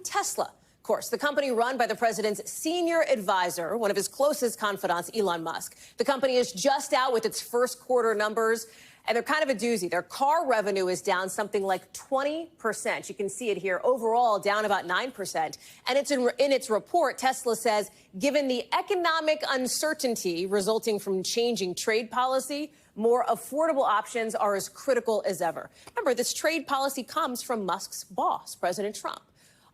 Tesla. Of course, the company run by the president's senior advisor, one of his closest confidants, Elon Musk. The company is just out with its first quarter numbers, and they're kind of a doozy. Their car revenue is down something like 20%. You can see it here. Overall, down about 9%. And it's in its report, Tesla says, given the economic uncertainty resulting from changing trade policy, more affordable options are as critical as ever. Remember, this trade policy comes from Musk's boss, President Trump.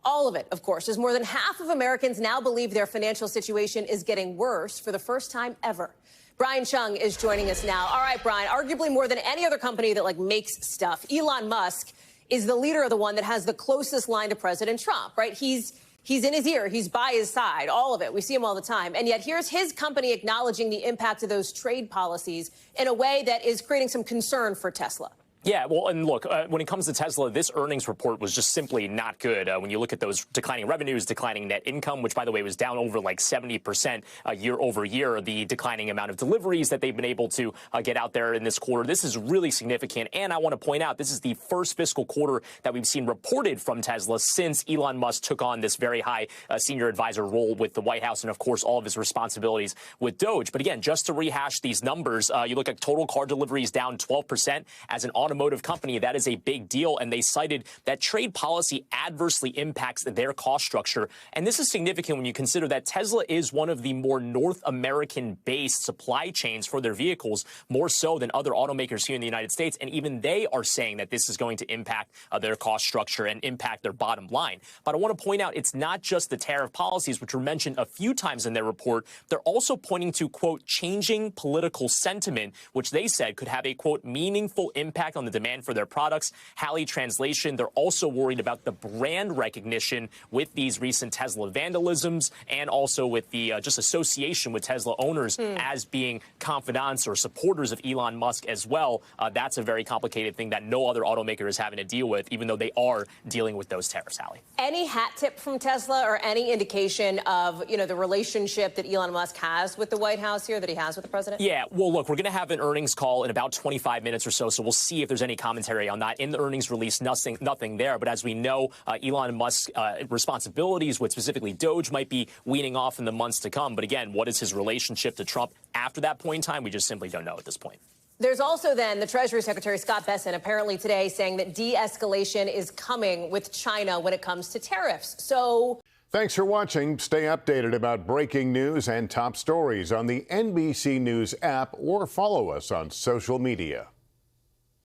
All of it, of course, as more than half of Americans now believe their financial situation is getting worse for the first time ever. Brian Chung is joining us now. All right, Brian, arguably more than any other company that makes stuff, Elon Musk is the leader of the one that has the closest line to President Trump, right? He's in his ear. He's by his side, all of it. We see him all the time. And yet here's his company acknowledging the impact of those trade policies in a way that is creating some concern for Tesla. Yeah, well, and look, when it comes to Tesla, this earnings report was just simply not good. When you look at those declining revenues, declining net income, which, by the way, was down over 70% year over year, the declining amount of deliveries that they've been able to get out there in this quarter. This is really significant. And I want to point out, this is the first fiscal quarter that we've seen reported from Tesla since Elon Musk took on this very high senior advisor role with the White House and, of course, all of his responsibilities with Doge. But again, just to rehash these numbers, you look at total car deliveries down 12% as an automotive company. That is a big deal. And they cited that trade policy adversely impacts their cost structure. And this is significant when you consider that Tesla is one of the more North American-based supply chains for their vehicles, more so than other automakers here in the United States. And even they are saying that this is going to impact their cost structure and impact their bottom line. But I want to point out it's not just the tariff policies, which were mentioned a few times in their report. They're also pointing to, quote, changing political sentiment, which they said could have a, quote, meaningful impact on the demand for their products. Halley translation, they're also worried about the brand recognition with these recent Tesla vandalisms and also with the just association with Tesla owners as being confidants or supporters of Elon Musk as well. That's a very complicated thing that no other automaker is having to deal with, even though they are dealing with those tariffs, Halley. Any hat tip from Tesla or any indication of, the relationship that Elon Musk has with the White House here, that he has with the president? Yeah, well, look, we're going to have an earnings call in about 25 minutes or so we'll see if there's any commentary on that. In the earnings release, nothing there. But as we know, Elon Musk's responsibilities with specifically Doge might be weaning off in the months to come. But again, what is his relationship to Trump after that point in time? We just simply don't know at this point. There's also then the Treasury Secretary Scott Bessent apparently today saying that de-escalation is coming with China when it comes to tariffs. So thanks for watching. Stay updated about breaking news and top stories on the NBC News app or follow us on social media.